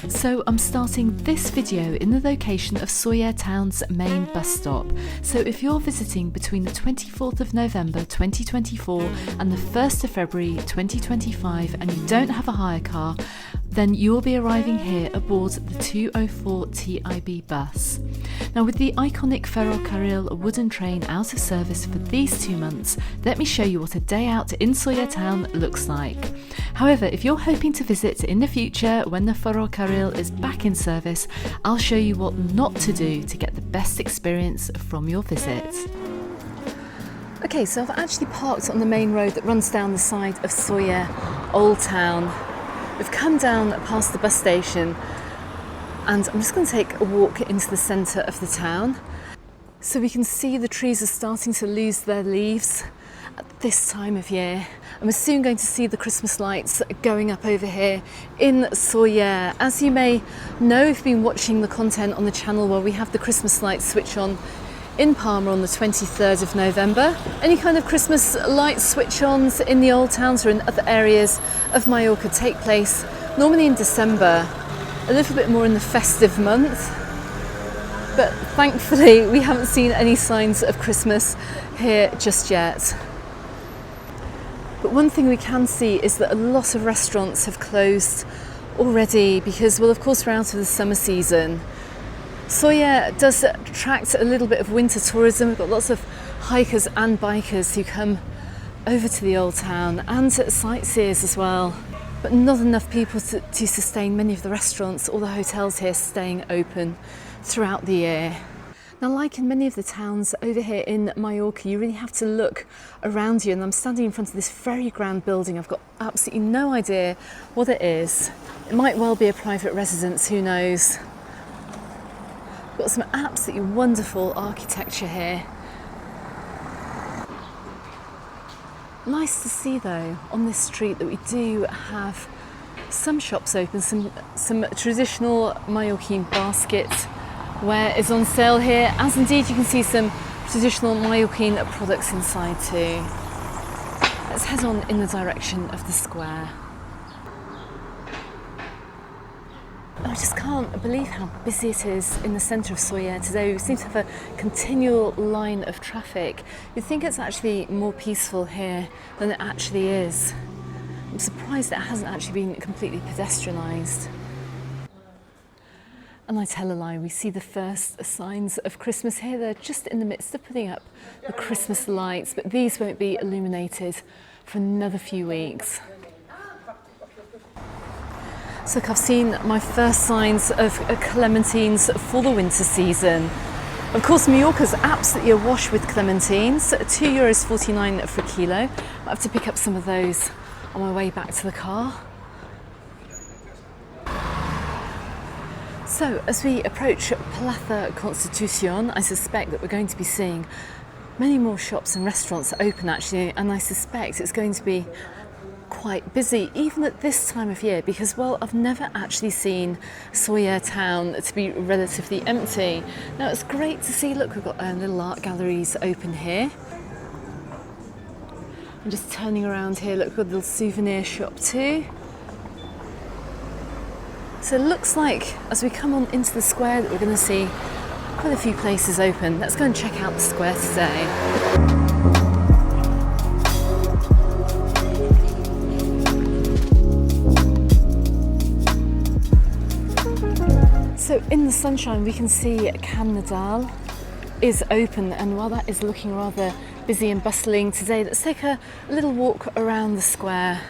So I'm starting this video in the location of Sóller town's main bus stop. So if you're visiting between the 24th of November 2024 and the 1st of February 2025 and you don't have a hire car, then you will be arriving here aboard the 204 TIB bus. Now, with the iconic Ferrocarril wooden train out of service for these 2 months, let me show you what a day out in Sóller town looks like. However, if you're hoping to visit in the future when the Ferrocarril is back in service, I'll show you what not to do to get the best experience from your visit. Okay, so I've actually parked on the main road that runs down the side of Sóller Old Town. We've come down past the bus station and I'm just going to take a walk into the centre of the town. So we can see the trees are starting to lose their leaves at this time of year. And we're soon going to see the Christmas lights going up over here in Sóller. As you may know, if you've been watching the content on the channel, where we have the Christmas lights switch on in Palma on the 23rd of November. Any kind of Christmas light switch-ons in the old towns or in other areas of Mallorca take place normally in December, a little bit more in the festive month. But thankfully we haven't seen any signs of Christmas here just yet. But one thing we can see is that a lot of restaurants have closed already because, well, of course we're out of the summer season. Sóller does attract a little bit of winter tourism. We've got lots of hikers and bikers who come over to the old town and sightseers as well. But not enough people to sustain many of the restaurants or the hotels here staying open throughout the year. Now, like in many of the towns over here in Mallorca, you really have to look around you, and I'm standing in front of this very grand building. I've got absolutely no idea what it is. It might well be a private residence, who knows. Got some absolutely wonderful architecture here. Nice to see though on this street that we do have some shops open, some traditional Mallorquin basket ware is on sale here, as indeed you can see some traditional Mallorquin products inside too. Let's head on in the direction of the square. I just can't believe how busy it is in the centre of Sóller today. We seem to have a continual line of traffic. You'd think it's actually more peaceful here than it actually is. I'm surprised it hasn't actually been completely pedestrianised. And I tell a lie, we see the first signs of Christmas here. They're just in the midst of putting up the Christmas lights, but these won't be illuminated for another few weeks. So look, I've seen my first signs of clementines for the winter season. Of course, Mallorca's absolutely awash with clementines, €2.49 for a kilo. I have to pick up some of those on my way back to the car. So as we approach Plaza Constitución, I suspect that we're going to be seeing many more shops and restaurants open actually, and I suspect it's going to be quite busy even at this time of year because, well, I've never actually seen Sóller town to be relatively empty. Now it's great to see, look, we've got little art galleries open here. I'm just turning around here, look, we've got a little souvenir shop too. So it looks like as we come on into the square that we're going to see quite a few places open. Let's go and check out the square today. So in the sunshine we can see Can Nadal is open, and while that is looking rather busy and bustling today, let's take a little walk around the square.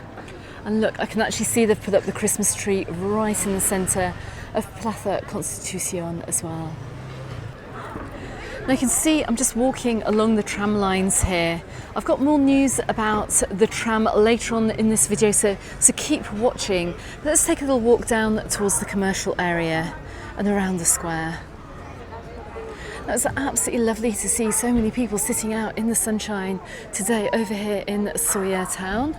And look, I can actually see they've put up the Christmas tree right in the centre of Plaza Constitución as well. Now you can see I'm just walking along the tram lines here. I've got more news about the tram later on in this video, so keep watching. But let's take a little walk down towards the commercial area and around the square. It's absolutely lovely to see so many people sitting out in the sunshine today over here in Sóller town.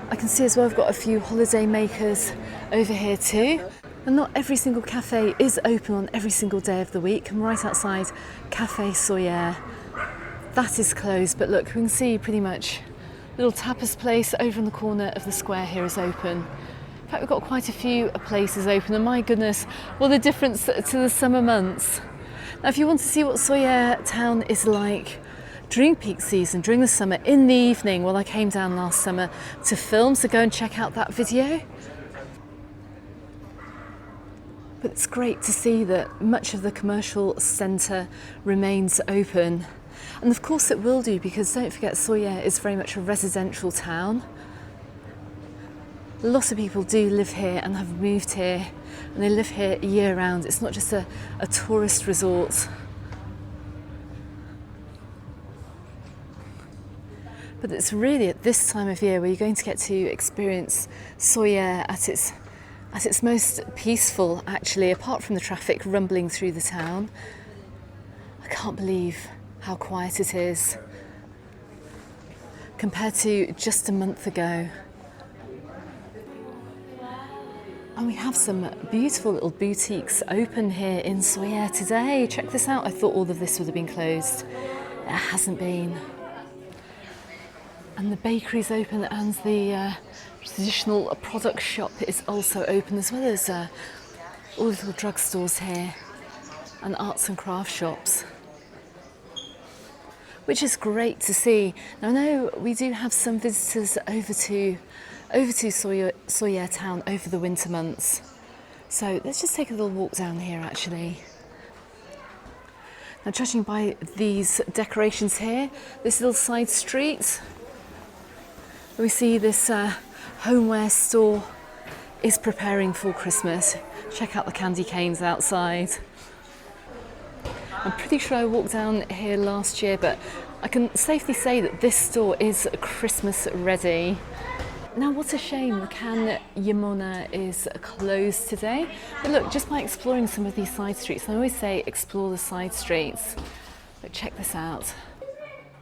I can see as well we've got a few holiday makers over here too. And not every single cafe is open on every single day of the week. I'm right outside Cafe Sóller. That is closed, but look, we can see pretty much a little tapas place over in the corner of the square here is open. In fact, we've got quite a few places open, and my goodness, what a difference to the summer months. Now, if you want to see what Sóller town is like during peak season, during the summer, in the evening, well, I came down last summer to film, so go and check out that video. But it's great to see that much of the commercial centre remains open. And of course it will do, because don't forget, Sóller is very much a residential town. Lots of people do live here and have moved here, and they live here year round. It's not just a tourist resort. But it's really at this time of year where you're going to get to experience Sóller at its most peaceful, actually, apart from the traffic rumbling through the town. I can't believe how quiet it is compared to just a month ago. And we have some beautiful little boutiques open here in Sóller today. Check this out. I thought all of this would have been closed. It hasn't been. And the bakery's open, and the traditional product shop is also open, as well as all the little drugstores here and arts and craft shops, which is great to see. Now, I know we do have some visitors over to Sóller town over the winter months. So let's just take a little walk down here, actually. Now, judging by these decorations here, this little side street, we see this homeware store is preparing for Christmas. Check out the candy canes outside. I'm pretty sure I walked down here last year, but I can safely say that this store is Christmas ready. Now, what a shame the Can Yamona is closed today. But look, just by exploring some of these side streets, I always say explore the side streets. But check this out.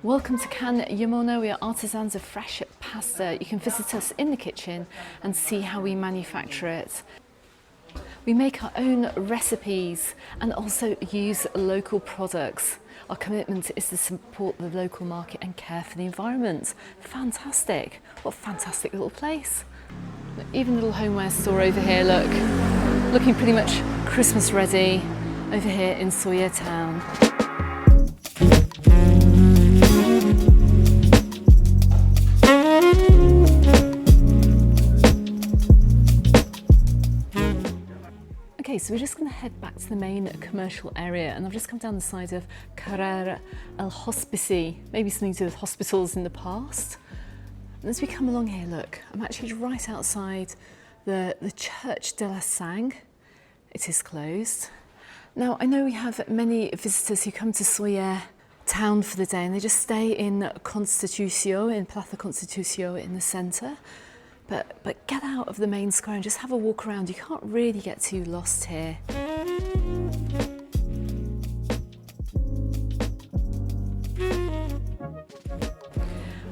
Welcome to Can Yamona. We are artisans of fresh pasta. You can visit us in the kitchen and see how we manufacture it. We make our own recipes and also use local products. Our commitment is to support the local market and care for the environment. Fantastic. What a fantastic little place. Even a little homeware store over here, look. Looking pretty much Christmas ready over here in Sóller town. Okay, so we're just going to head back to the main commercial area, and I've just come down the side of Carrer El Hospici, maybe something to do with hospitals in the past. And as we come along here, look, I'm actually right outside the Church de la Sang. It is closed. Now, I know we have many visitors who come to Sóller town for the day, and they just stay in Constitución, in Plaza Constitución in the centre. But get out of the main square and just have a walk around. You can't really get too lost here.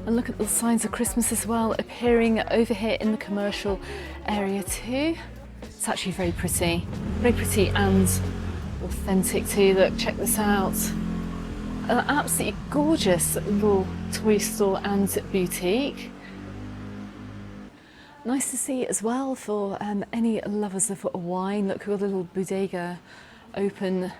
And look at the signs of Christmas as well appearing over here in the commercial area too. It's actually very pretty and authentic too. Look, check this out. An absolutely gorgeous little toy store and boutique. Nice to see as well for any lovers of wine. Look, we've got a little bodega open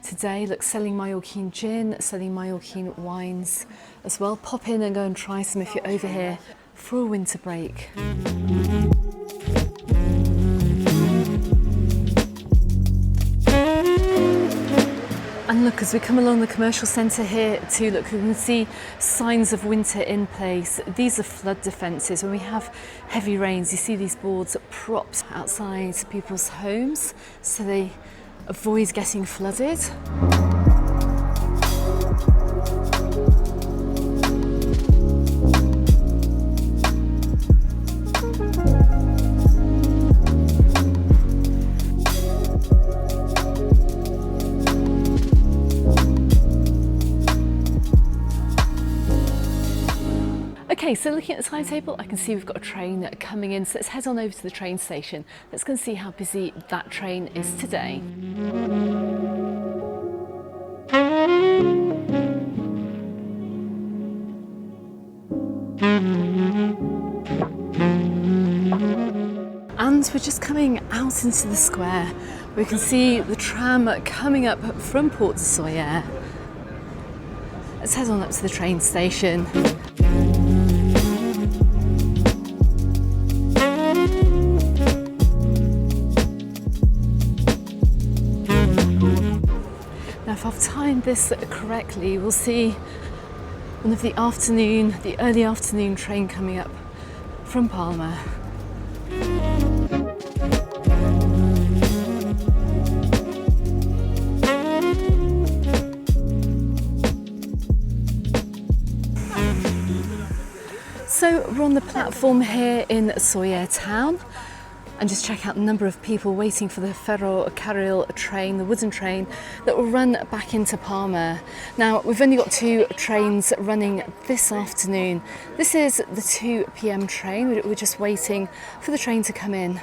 today. Look, selling Mallorquin gin, selling Mallorquin wines as well. Pop in and go and try some if you're over here for a winter break. And look, as we come along the commercial centre here too, look, we can see signs of winter in place. These are flood defences. When we have heavy rains, you see these boards propped outside people's homes so they avoid getting flooded. Okay, so looking at the timetable, I can see we've got a train coming in, so let's head on over to the train station. Let's go and see how busy that train is today. And we're just coming out into the square. We can see the tram coming up from Port de Sóller. Let's head on up to the train station. Now, if I've timed this correctly, we'll see one of the early afternoon train coming up from Palma. So we're on the platform here in Sóller town, and just check out the number of people waiting for the Ferrocarril train, the wooden train that will run back into Palma. Now, we've only got 2 trains running this afternoon. This is the 2 p.m. train. We're just waiting for the train to come in.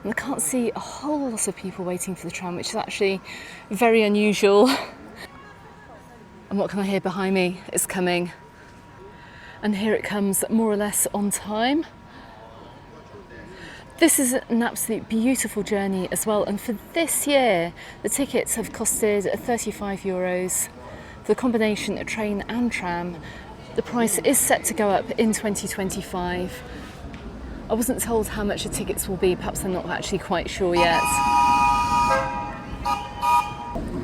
And I can't see a whole lot of people waiting for the tram, which is actually very unusual. And what can I hear behind me? It's coming. And here it comes, more or less on time. This is an absolute beautiful journey as well, and for this year the tickets have costed €35 for the combination of train and tram. The price is set to go up in 2025. I wasn't told how much the tickets will be, perhaps I'm not actually quite sure yet.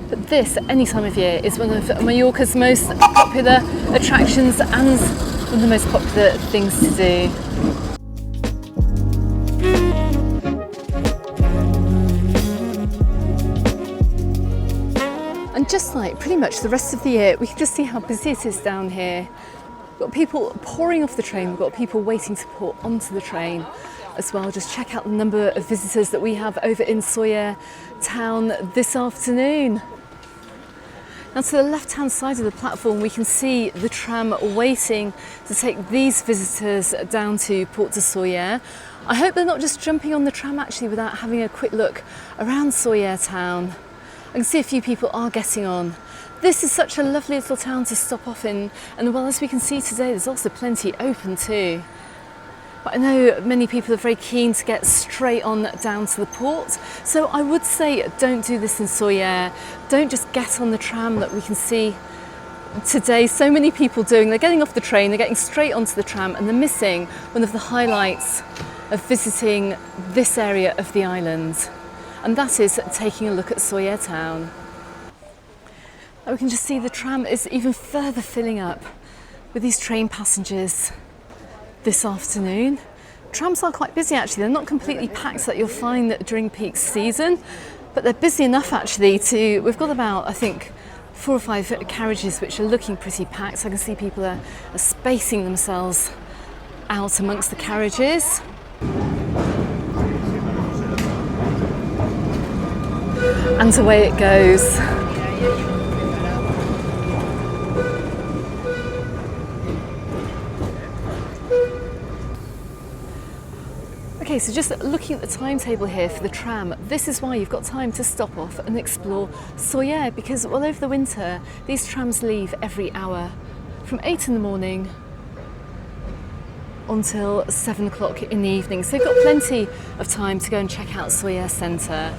But this, any time of year, is one of Mallorca's most popular attractions and one of the most popular things to do. And just like pretty much the rest of the year, we can just see how busy it is down here. We've got people pouring off the train, we've got people waiting to pour onto the train as well. Just check out the number of visitors that we have over in Sóller town this afternoon. Now, to the left-hand side of the platform, we can see the tram waiting to take these visitors down to Port de Sóller. I hope they're not just jumping on the tram actually without having a quick look around Sóller town. I can see a few people are getting on. This is such a lovely little town to stop off in, and well, as we can see today, there's also plenty open too. But I know many people are very keen to get straight on down to the port, so I would say don't do this in Sóller. Don't just get on the tram that we can see today so many people doing. They're getting off the train, they're getting straight onto the tram, and they're missing one of the highlights of visiting this area of the island, and that is taking a look at Sóller town. Now we can just see the tram is even further filling up with these train passengers this afternoon. Trams are quite busy actually. They're not completely packed that you'll find that during peak season, but they're busy enough actually to, we've got about, I think, 4 or 5 carriages which are looking pretty packed. So I can see people are spacing themselves out amongst the carriages. And away it goes. Okay, so just looking at the timetable here for the tram, this is why you've got time to stop off and explore Sóller, because well over the winter these trams leave every hour from 8 in the morning until 7 o'clock in the evening. So you've got plenty of time to go and check out Sóller Centre.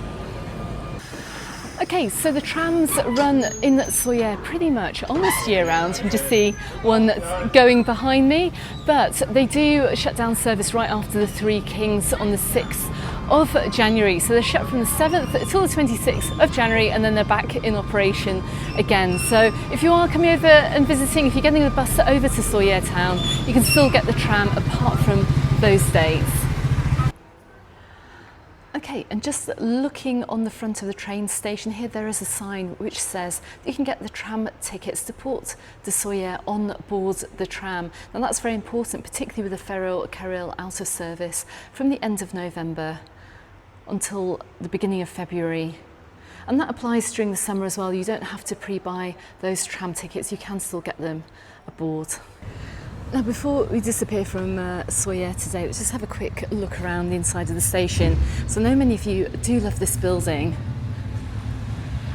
Okay, so the trams run in Sóller pretty much almost year round. You can just see one that's going behind me, but they do shut down service right after the Three Kings on the 6th of January. So they're shut from the 7th till the 26th of January, and then they're back in operation again. So if you are coming over and visiting, if you're getting the bus over to Sóller town, you can still get the tram apart from those dates. Okay, and just looking on the front of the train station here, there is a sign which says that you can get the tram tickets to Port de Sóller on board the tram. Now that's very important, particularly with the Ferrocarril out of service from the end of November until the beginning of February. And that applies during the summer as well. You don't have to pre-buy those tram tickets, you can still get them aboard. Now, before we disappear from Sóller today, let's just have a quick look around the inside of the station. So I know many of you do love this building,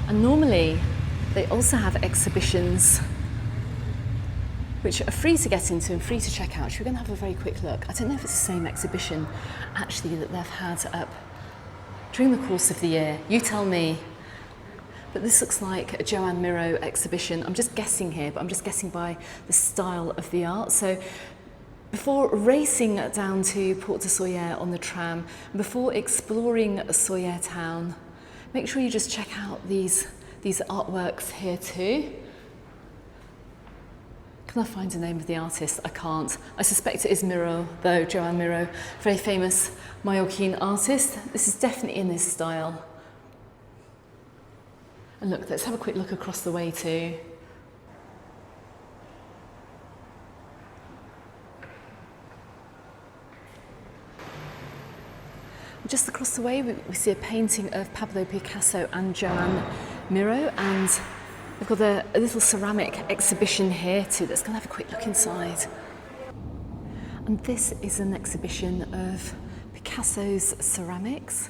and normally they also have exhibitions which are free to get into and free to check out. So we're going to have a very quick look. I don't know if it's the same exhibition actually that they've had up during the course of the year. You tell me. But this looks like a Joan Miró exhibition. I'm just guessing here, but I'm just guessing by the style of the art. So before racing down to Port de Sóller on the tram, and before exploring Sóller town, make sure you just check out these artworks here too. Can I find the name of the artist? I can't. I suspect it is Miró, though, Joan Miró, very famous Mallorquin artist. This is definitely in this style. And look, let's have a quick look across the way too. Just across the way we see a painting of Pablo Picasso and Joan Miró, and we've got a little ceramic exhibition here too. Let's go and have a quick look inside. And this is an exhibition of Picasso's ceramics.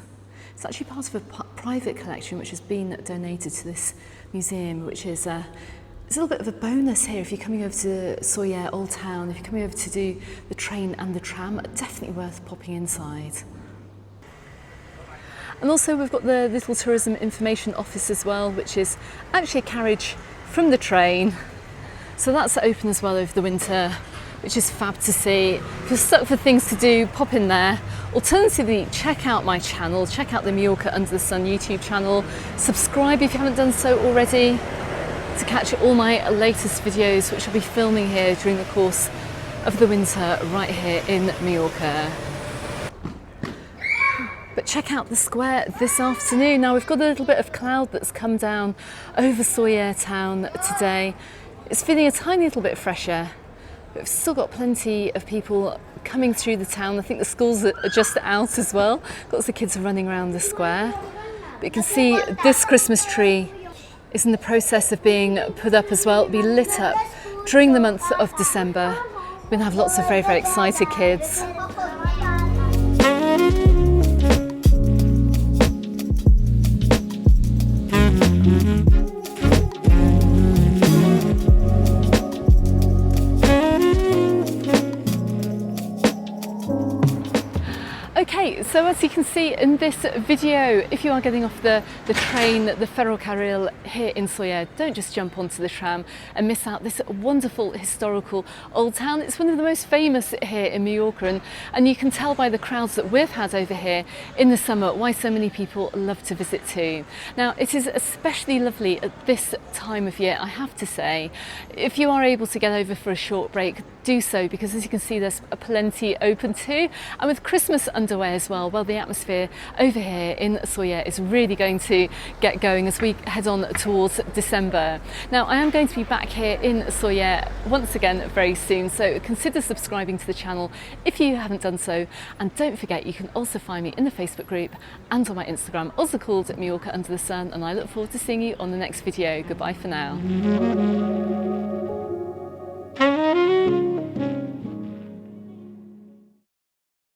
It's actually part of a private collection which has been donated to this museum, which is it's a little bit of a bonus here if you're coming over to Sóller Old Town, if you're coming over to do the train and the tram, definitely worth popping inside. And also we've got the little tourism information office as well, which is actually a carriage from the train. So that's open as well over the winter, which is fab to see. If you're stuck for things to do, pop in there. Alternatively, check out my channel, check out the Mallorca Under the Sun YouTube channel. Subscribe if you haven't done so already to catch all my latest videos, which I'll be filming here during the course of the winter right here in Mallorca. But check out the square this afternoon. Now we've got a little bit of cloud that's come down over Sóller town today. It's feeling a tiny little bit fresher, but we've still got plenty of people coming through the town. I think the schools are just out as well. Lots of kids are running around the square. But you can see this Christmas tree is in the process of being put up as well. It'll be lit up during the month of December. We're going to have lots of very, very excited kids. Okay, so as you can see in this video, if you are getting off the train, the Ferrocarril here in Sóller, don't just jump onto the tram and miss out this wonderful historical old town. It's one of the most famous here in Mallorca, and you can tell by the crowds that we've had over here in the summer why so many people love to visit too. Now, it is especially lovely at this time of year, I have to say. If you are able to get over for a short break, do so, because as you can see there's plenty open too, and with Christmas underway as well, the atmosphere over here in Sóller is really going to get going as we head on towards December. Now I am going to be back here in Sóller once again very soon, so consider subscribing to the channel if you haven't done so, and don't forget you can also find me in the Facebook group and on my Instagram, also called Mallorca Under the Sun, and I look forward to seeing you on the next video. Goodbye for now.